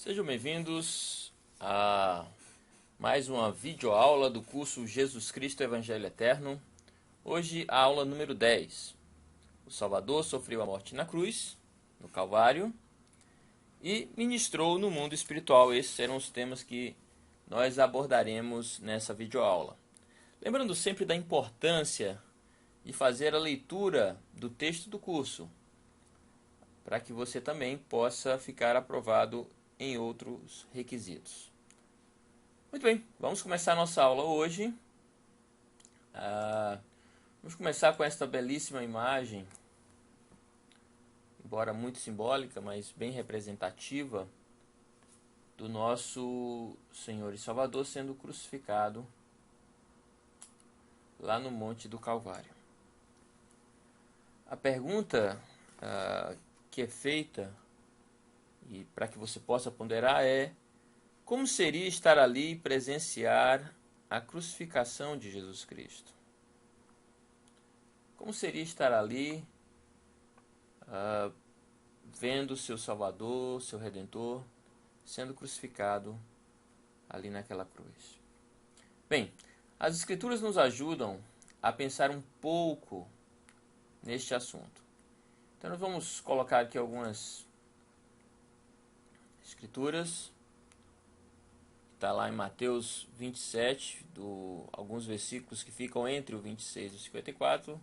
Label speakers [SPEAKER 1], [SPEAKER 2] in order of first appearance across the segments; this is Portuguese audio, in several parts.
[SPEAKER 1] Sejam bem-vindos a mais uma videoaula do curso Jesus Cristo Evangelho Eterno. Hoje a aula número 10. O Salvador sofreu a morte na cruz, no Calvário, e ministrou no mundo espiritual. Esses serão os temas que nós abordaremos nessa videoaula. Lembrando sempre da importância de fazer a leitura do texto do curso, para que você também possa ficar aprovado em outros requisitos. Muito bem, vamos começar a nossa aula hoje. Vamos começar com esta belíssima imagem, embora muito simbólica, mas bem representativa, do nosso Senhor e Salvador sendo crucificado lá no Monte do Calvário. A pergunta que é feita, e para que você possa ponderar, é: como seria estar ali e presenciar a crucificação de Jesus Cristo? Como seria estar ali, vendo seu Salvador, seu Redentor, sendo crucificado ali naquela cruz? Bem, as Escrituras nos ajudam a pensar um pouco neste assunto. Então nós vamos colocar aqui algumas Escrituras. Está lá em Mateus 27, alguns versículos que ficam entre o 26 e o 54.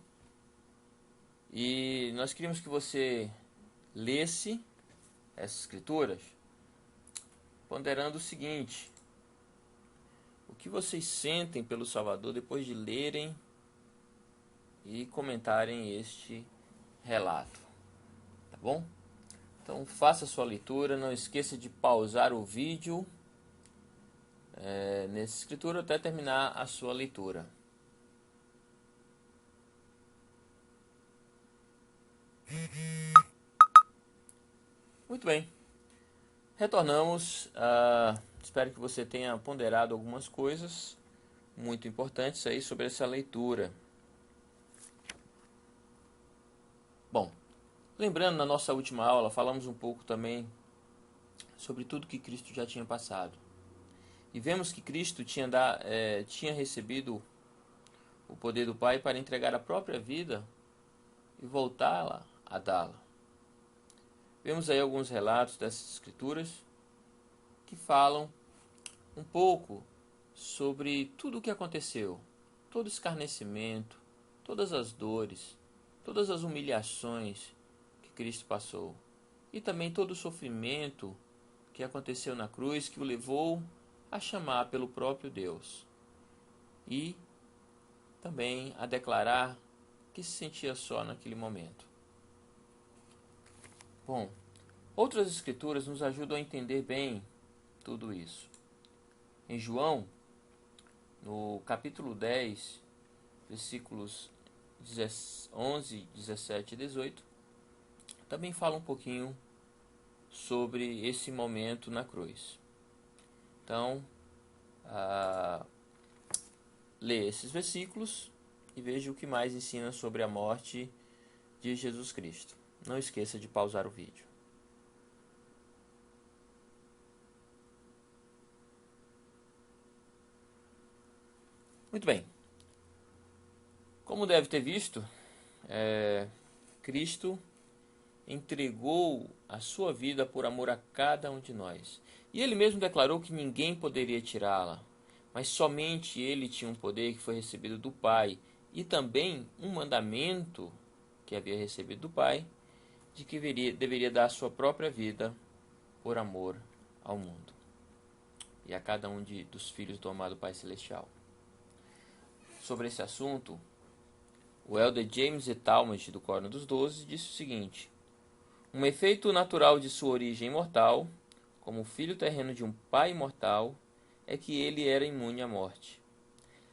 [SPEAKER 1] E nós queríamos que você lesse essas escrituras, ponderando o seguinte: o que vocês sentem pelo Salvador depois de lerem e comentarem este relato, tá bom? Então faça a sua leitura, não esqueça de pausar o vídeo nessa escritura até terminar a sua leitura. Muito bem, retornamos. Espero que você tenha ponderado algumas coisas muito importantes aí sobre essa leitura. Bom, lembrando, na nossa última aula falamos um pouco também sobre tudo que Cristo já tinha passado. E vemos que Cristo tinha recebido o poder do Pai para entregar a própria vida e voltá-la a dá-la. Vemos aí alguns relatos dessas escrituras que falam um pouco sobre tudo o que aconteceu, todo o escarnecimento, todas as dores, todas as humilhações que Cristo passou, e também todo o sofrimento que aconteceu na cruz, que o levou a chamar pelo próprio Deus e também a declarar que se sentia só naquele momento. Bom, outras escrituras nos ajudam a entender bem tudo isso. Em João, no capítulo 10, versículos 11, 17 e 18, também fala um pouquinho sobre esse momento na cruz. Então, lê esses versículos e veja o que mais ensina sobre a morte de Jesus Cristo. Não esqueça de pausar o vídeo. Muito bem. Como deve ter visto, Cristo entregou a sua vida por amor a cada um de nós. E ele mesmo declarou que ninguém poderia tirá-la, mas somente ele tinha um poder que foi recebido do Pai, e também um mandamento que havia recebido do Pai, de que deveria dar a sua própria vida por amor ao mundo e a cada um dos filhos do amado Pai Celestial. Sobre esse assunto, o elder James E. Talmage, do Coro dos Doze, disse o seguinte: um efeito natural de sua origem mortal, como filho terreno de um pai imortal, é que ele era imune à morte,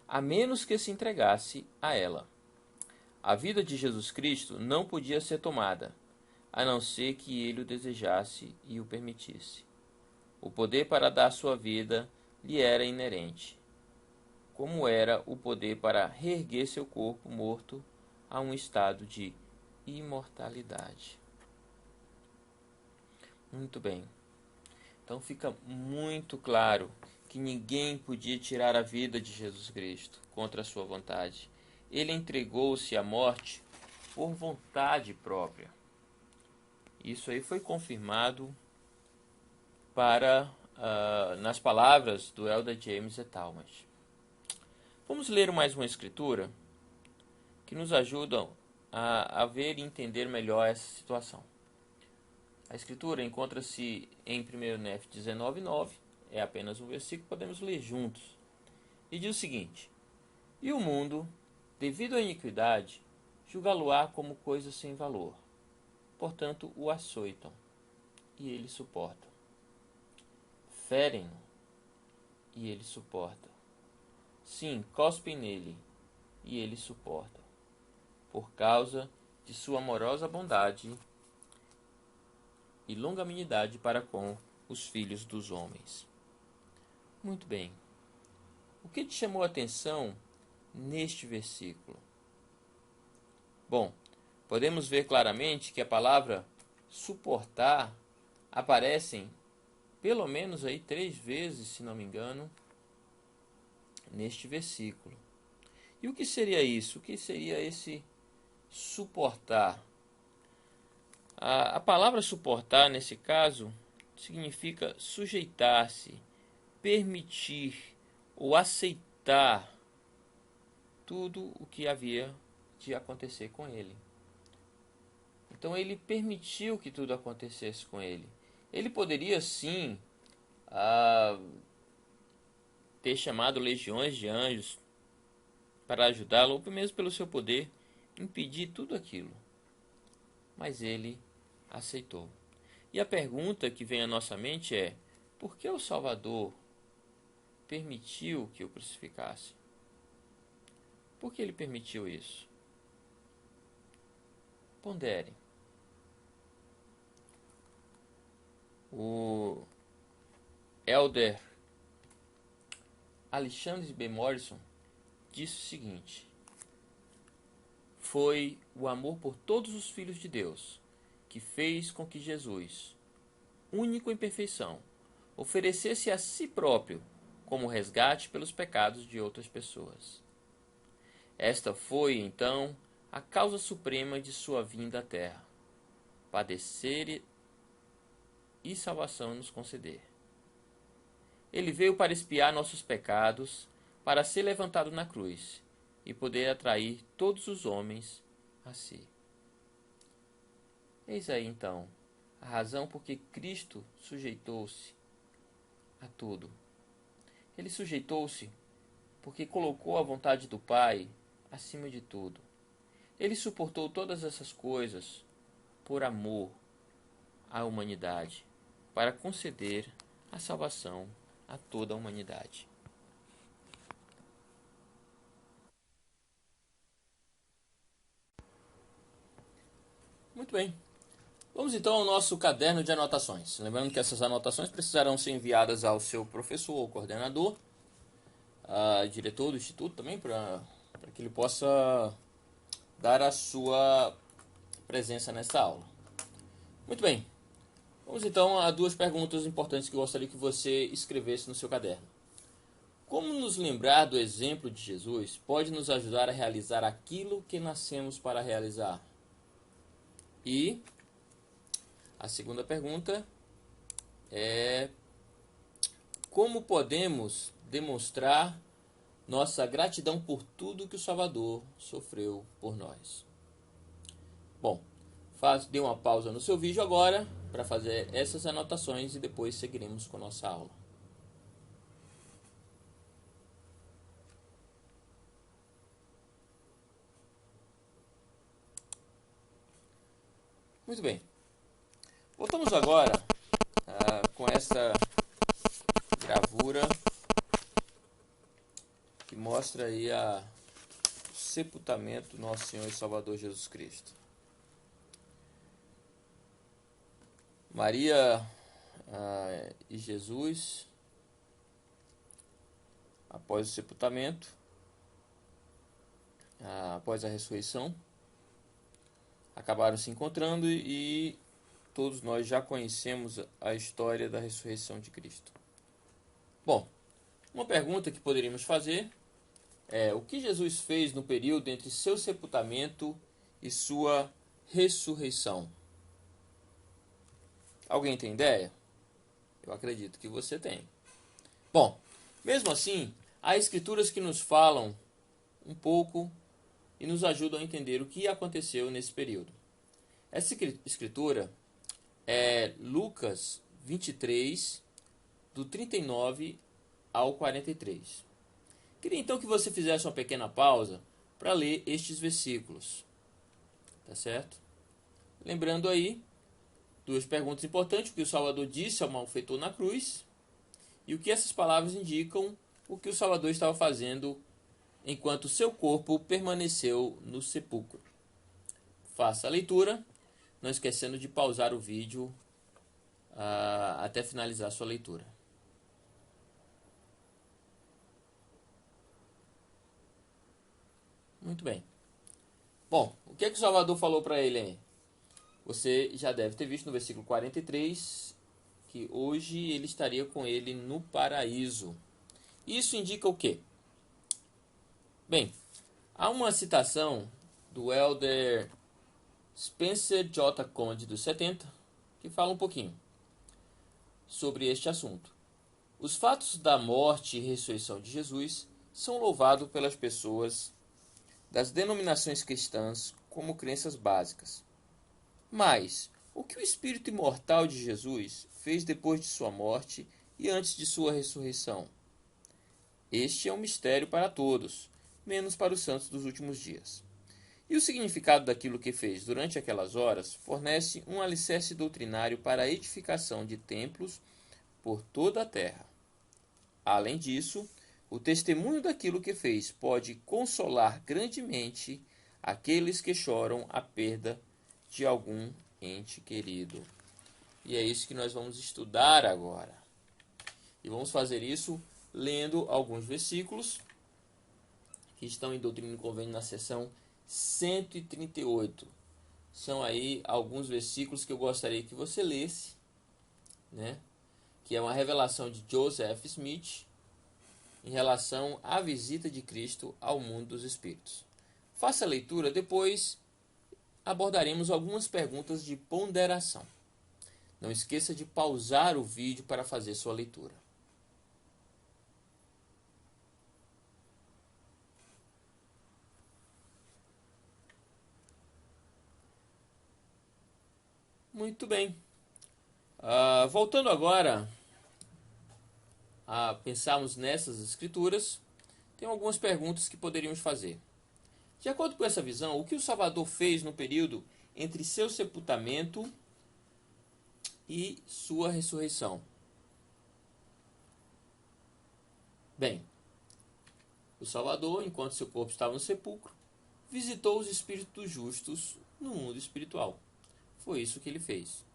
[SPEAKER 1] a menos que se entregasse a ela. A vida de Jesus Cristo não podia ser tomada, a não ser que ele o desejasse e o permitisse. O poder para dar sua vida lhe era inerente, como era o poder para reerguer seu corpo morto a um estado de imortalidade. Muito bem. Então fica muito claro que ninguém podia tirar a vida de Jesus Cristo contra a sua vontade. Ele entregou-se à morte por vontade própria. Isso aí foi confirmado nas palavras do Elder James E. Talmage. Vamos ler mais uma escritura que nos ajuda a ver e entender melhor essa situação. A escritura encontra-se em 1 Nef 19:9, é apenas um versículo, podemos ler juntos. E diz o seguinte: E o mundo, devido à iniquidade, julgá-lo-á como coisa sem valor. Portanto, o açoitam, e ele suporta. Ferem-no, e ele suporta. Sim, cospem nele, e ele suporta, por causa de sua amorosa bondade e longanimidade para com os filhos dos homens. Muito bem. O que te chamou a atenção neste versículo? Bom, podemos ver claramente que a palavra suportar aparece pelo menos aí 3 vezes, se não me engano, neste versículo. E o que seria isso? O que seria esse suportar? A palavra suportar, nesse caso, significa sujeitar-se, permitir ou aceitar tudo o que havia de acontecer com ele. Então ele permitiu que tudo acontecesse com ele. Ele poderia sim ter chamado legiões de anjos para ajudá-lo, ou mesmo pelo seu poder, impedir tudo aquilo. Mas ele aceitou. E a pergunta que vem à nossa mente é: por que o Salvador permitiu que o crucificasse? Por que ele permitiu isso? Pondere. O Elder Alexander B. Morrison disse o seguinte: foi o amor por todos os filhos de Deus que fez com que Jesus, único em perfeição, oferecesse a si próprio como resgate pelos pecados de outras pessoas. Esta foi, então, a causa suprema de sua vinda à terra: padecer e salvação nos conceder. Ele veio para expiar nossos pecados, para ser levantado na cruz e poder atrair todos os homens a si. Eis aí, então, a razão por que Cristo sujeitou-se a tudo. Ele sujeitou-se porque colocou a vontade do Pai acima de tudo. Ele suportou todas essas coisas por amor à humanidade, para conceder a salvação a toda a humanidade. Muito bem. Vamos então ao nosso caderno de anotações. Lembrando que essas anotações precisarão ser enviadas ao seu professor ou coordenador, diretor do instituto também, para que ele possa dar a sua presença nesta aula. Muito bem. Vamos então a 2 perguntas importantes que eu gostaria que você escrevesse no seu caderno. Como nos lembrar do exemplo de Jesus pode nos ajudar a realizar aquilo que nascemos para realizar? E a segunda pergunta é: como podemos demonstrar nossa gratidão por tudo que o Salvador sofreu por nós? Bom, dê uma pausa no seu vídeo agora para fazer essas anotações e depois seguiremos com a nossa aula. Muito bem. Voltamos agora com essa gravura que mostra aí o sepultamento do nosso Senhor e Salvador Jesus Cristo. Maria e Jesus, após o sepultamento, após a ressurreição, acabaram se encontrando e todos nós já conhecemos a história da ressurreição de Cristo. Bom, uma pergunta que poderíamos fazer é: o que Jesus fez no período entre seu sepultamento e sua ressurreição? Alguém tem ideia? Eu acredito que você tem. Bom, mesmo assim, há escrituras que nos falam um pouco e nos ajudam a entender o que aconteceu nesse período. Essa escritura é Lucas 23, do 39 ao 43. Queria então que você fizesse uma pequena pausa para ler estes versículos. Tá certo? Lembrando aí duas perguntas importantes: o que o Salvador disse ao malfeitor na cruz e o que essas palavras indicam o que o Salvador estava fazendo enquanto seu corpo permaneceu no sepulcro. Faça a leitura, não esquecendo de pausar o vídeo até finalizar sua leitura. Muito bem. Bom, o que é que o Salvador falou para ele aí? Você já deve ter visto no versículo 43 que hoje ele estaria com ele no paraíso. Isso indica o quê? Bem, há uma citação do elder Spencer J. Conde dos 70 que fala um pouquinho sobre este assunto. Os fatos da morte e ressurreição de Jesus são louvados pelas pessoas das denominações cristãs como crenças básicas. Mas, o que o Espírito imortal de Jesus fez depois de sua morte e antes de sua ressurreição? Este é um mistério para todos, menos para os santos dos últimos dias. E o significado daquilo que fez durante aquelas horas fornece um alicerce doutrinário para a edificação de templos por toda a terra. Além disso, o testemunho daquilo que fez pode consolar grandemente aqueles que choram a perda de algum ente querido. E é isso que nós vamos estudar agora. E vamos fazer isso lendo alguns versículos que estão em Doutrina e Convênio na seção 138. São aí alguns versículos que eu gostaria que você lesse, né? Que é uma revelação de Joseph Smith em relação à visita de Cristo ao mundo dos espíritos. Faça a leitura, depois abordaremos algumas perguntas de ponderação. Não esqueça de pausar o vídeo para fazer sua leitura. Muito bem. Voltando agora a pensarmos nessas escrituras, tem algumas perguntas que poderíamos fazer. De acordo com essa visão, o que o Salvador fez no período entre seu sepultamento e sua ressurreição? Bem, o Salvador, enquanto seu corpo estava no sepulcro, visitou os espíritos justos no mundo espiritual. Foi isso que ele fez.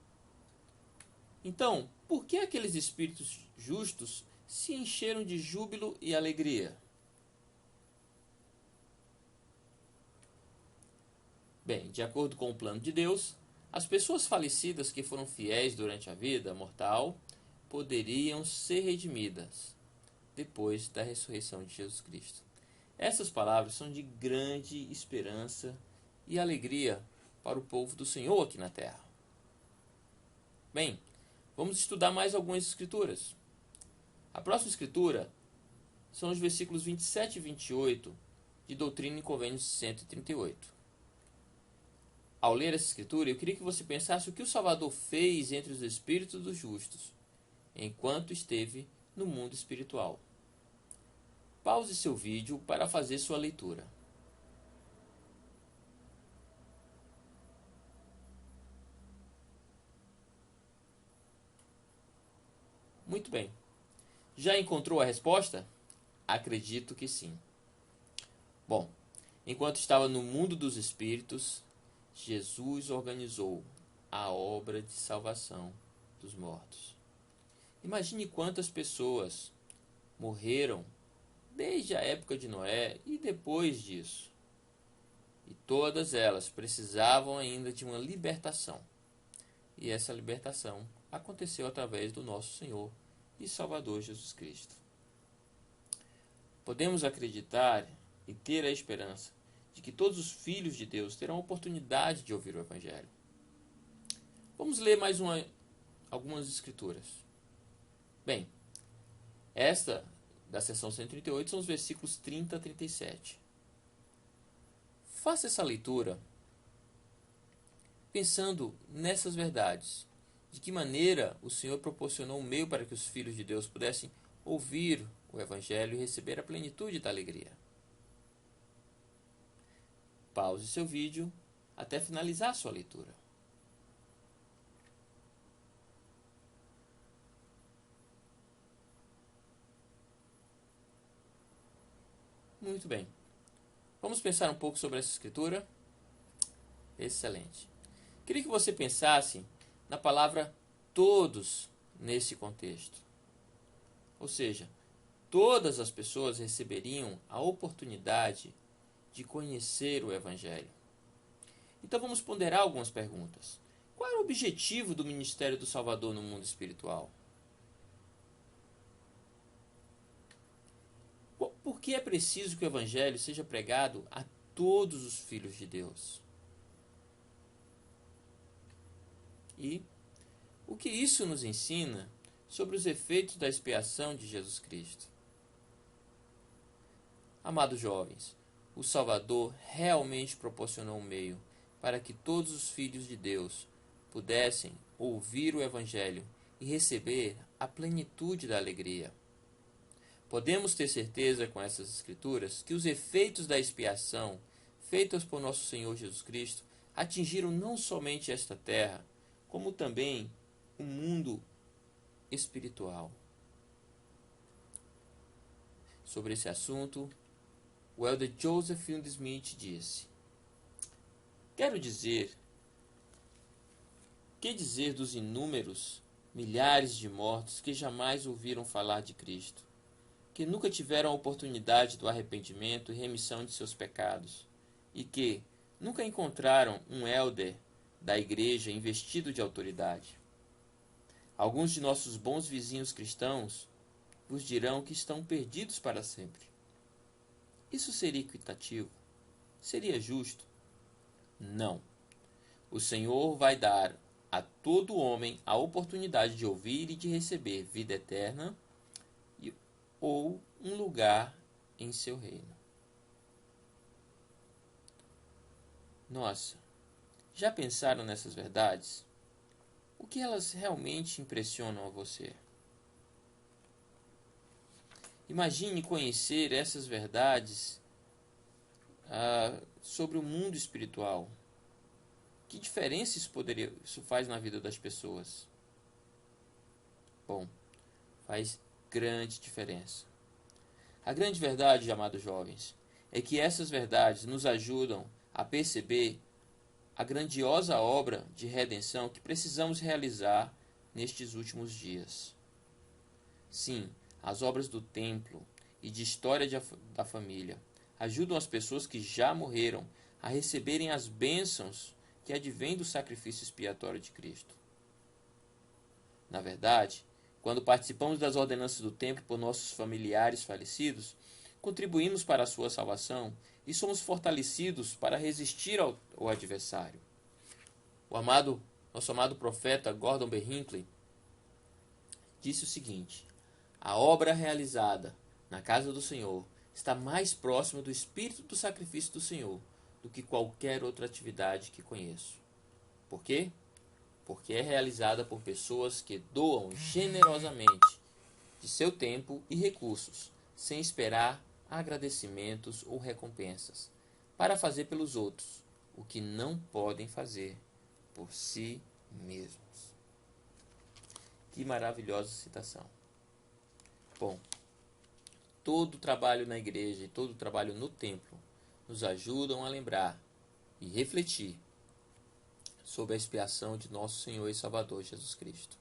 [SPEAKER 1] Então, por que aqueles espíritos justos se encheram de júbilo e alegria? Bem, de acordo com o plano de Deus, as pessoas falecidas que foram fiéis durante a vida mortal poderiam ser redimidas depois da ressurreição de Jesus Cristo. Essas palavras são de grande esperança e alegria para o povo do Senhor aqui na terra. Bem, vamos estudar mais algumas escrituras. A próxima escritura são os versículos 27 e 28 de Doutrina e Convênios 138. Ao ler essa escritura, eu queria que você pensasse o que o Salvador fez entre os espíritos dos justos, enquanto esteve no mundo espiritual. Pause seu vídeo para fazer sua leitura. Muito bem. Já encontrou a resposta? Acredito que sim. Bom, enquanto estava no mundo dos espíritos, Jesus organizou a obra de salvação dos mortos. Imagine quantas pessoas morreram desde a época de Noé e depois disso. E todas elas precisavam ainda de uma libertação. E essa libertação aconteceu através do nosso Senhor e Salvador Jesus Cristo. Podemos acreditar e ter a esperança de que todos os filhos de Deus terão a oportunidade de ouvir o Evangelho. Vamos ler mais algumas escrituras. Bem, esta da seção 138 são os versículos 30 a 37. Faça essa leitura pensando nessas verdades. De que maneira o Senhor proporcionou um meio para que os filhos de Deus pudessem ouvir o Evangelho e receber a plenitude da alegria. Pause seu vídeo até finalizar sua leitura. Muito bem. Vamos pensar um pouco sobre essa escritura? Excelente. Queria que você pensasse na palavra todos nesse contexto. Ou seja, todas as pessoas receberiam a oportunidade de conhecer o Evangelho. Então vamos ponderar algumas perguntas. Qual é o objetivo do ministério do Salvador no mundo espiritual? Por que é preciso que o Evangelho seja pregado a todos os filhos de Deus? E o que isso nos ensina sobre os efeitos da expiação de Jesus Cristo? Amados jovens, o Salvador realmente proporcionou um meio para que todos os filhos de Deus pudessem ouvir o Evangelho e receber a plenitude da alegria. Podemos ter certeza com essas escrituras que os efeitos da expiação feitas por nosso Senhor Jesus Cristo atingiram não somente esta terra, como também o mundo espiritual. Sobre esse assunto, o elder Joseph Fielding Smith disse: que dizer dos inúmeros milhares de mortos que jamais ouviram falar de Cristo, que nunca tiveram a oportunidade do arrependimento e remissão de seus pecados, e que nunca encontraram um elder da igreja investido de autoridade. Alguns de nossos bons vizinhos cristãos vos dirão que estão perdidos para sempre. Isso seria equitativo? Seria justo? Não. O Senhor vai dar a todo homem a oportunidade de ouvir e de receber vida eterna ou um lugar em seu reino. Nossa, já pensaram nessas verdades? O que elas realmente impressionam a você? Imagine conhecer essas verdades sobre o mundo espiritual. Que diferença isso faz na vida das pessoas? Bom, faz grande diferença. A grande verdade, amados jovens, é que essas verdades nos ajudam a perceber a grandiosa obra de redenção que precisamos realizar nestes últimos dias. Sim, as obras do templo e de história da família ajudam as pessoas que já morreram a receberem as bênçãos que advêm do sacrifício expiatório de Cristo. Na verdade, quando participamos das ordenanças do templo por nossos familiares falecidos, contribuímos para a sua salvação e somos fortalecidos para resistir ao adversário. Nosso amado profeta Gordon B. Hinckley disse o seguinte: a obra realizada na casa do Senhor está mais próxima do espírito do sacrifício do Senhor do que qualquer outra atividade que conheço. Por quê? Porque é realizada por pessoas que doam generosamente de seu tempo e recursos, sem esperar agradecimentos ou recompensas, para fazer pelos outros o que não podem fazer por si mesmos. Que maravilhosa citação. Bom, todo o trabalho na igreja e todo o trabalho no templo nos ajudam a lembrar e refletir sobre a expiação de nosso Senhor e Salvador Jesus Cristo.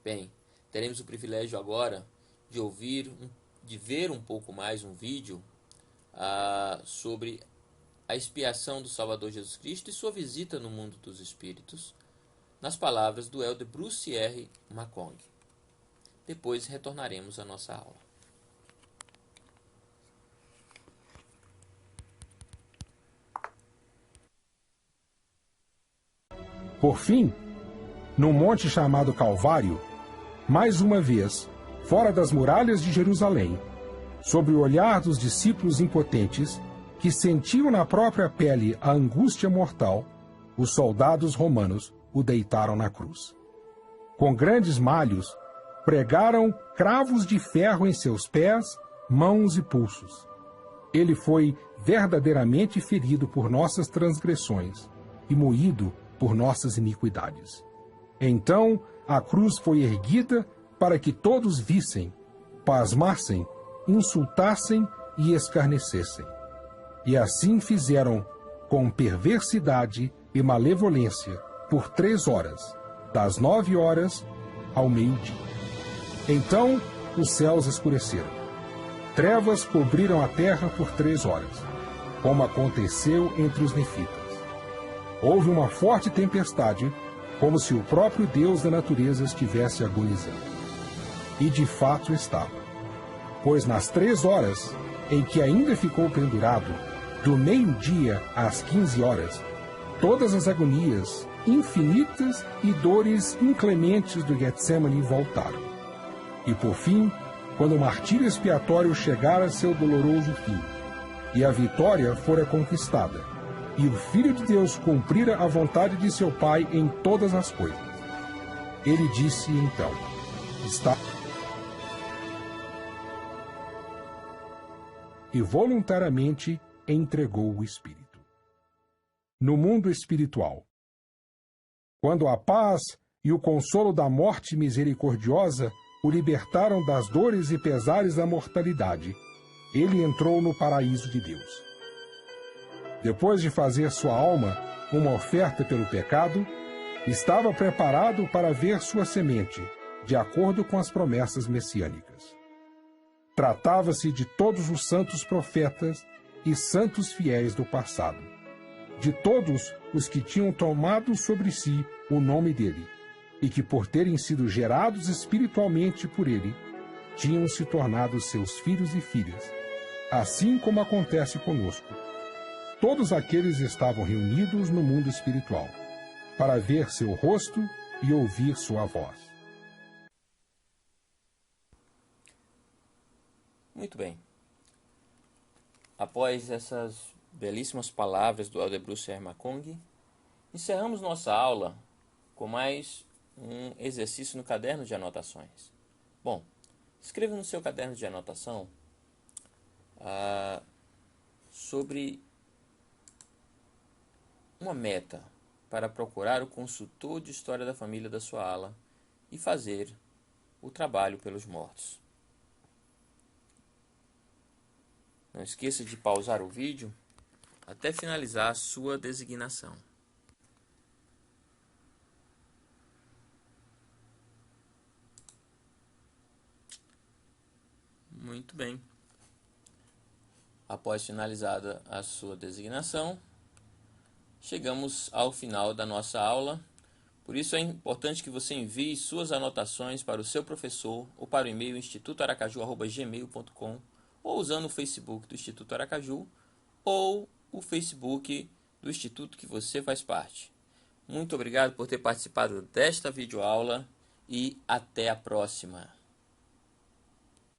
[SPEAKER 1] Bem, teremos o privilégio agora de ver um pouco mais um vídeo sobre a expiação do Salvador Jesus Cristo e sua visita no mundo dos espíritos, nas palavras do Elder Bruce R. McConkie. Depois retornaremos à nossa aula.
[SPEAKER 2] Por fim, no monte chamado Calvário, mais uma vez, fora das muralhas de Jerusalém, sob o olhar dos discípulos impotentes, que sentiam na própria pele a angústia mortal, os soldados romanos o deitaram na cruz. Com grandes malhos, pregaram cravos de ferro em seus pés, mãos e pulsos. Ele foi verdadeiramente ferido por nossas transgressões e moído por nossas iniquidades. Então a cruz foi erguida para que todos vissem, pasmassem, insultassem e escarnecessem. E assim fizeram com perversidade e malevolência por 3 horas, das 9 horas ao meio-dia. Então os céus escureceram. Trevas cobriram a terra por 3 horas, como aconteceu entre os nefitas. Houve uma forte tempestade, como se o próprio Deus da natureza estivesse agonizando. E de fato estava. Pois nas 3 horas em que ainda ficou pendurado, do meio-dia às 15 horas, todas as agonias infinitas e dores inclementes do Getsemane voltaram. E por fim, quando o martírio expiatório chegara a seu doloroso fim, e a vitória fora conquistada, e o Filho de Deus cumprira a vontade de seu Pai em todas as coisas, ele disse então, está... E voluntariamente entregou o Espírito. No mundo espiritual, quando a paz e o consolo da morte misericordiosa o libertaram das dores e pesares da mortalidade, ele entrou no paraíso de Deus. Depois de fazer sua alma uma oferta pelo pecado, estava preparado para ver sua semente, de acordo com as promessas messiânicas. Tratava-se de todos os santos profetas e santos fiéis do passado, de todos os que tinham tomado sobre si o nome dele, e que, por terem sido gerados espiritualmente por ele, tinham se tornado seus filhos e filhas, assim como acontece conosco. Todos aqueles estavam reunidos no mundo espiritual, para ver seu rosto e ouvir sua voz.
[SPEAKER 1] Muito bem. Após essas belíssimas palavras do Elder Bruce R. McConkie, encerramos nossa aula com mais um exercício no caderno de anotações. Bom, escreva no seu caderno de anotação sobre uma meta para procurar o consultor de história da família da sua ala e fazer o trabalho pelos mortos. Não esqueça de pausar o vídeo até finalizar a sua designação. Muito bem. Após finalizada a sua designação, chegamos ao final da nossa aula. Por isso é importante que você envie suas anotações para o seu professor ou para o e-mail institutoaracaju@gmail.com ou usando o Facebook do Instituto Aracaju ou o Facebook do Instituto que você faz parte. Muito obrigado por ter participado desta videoaula e até a próxima.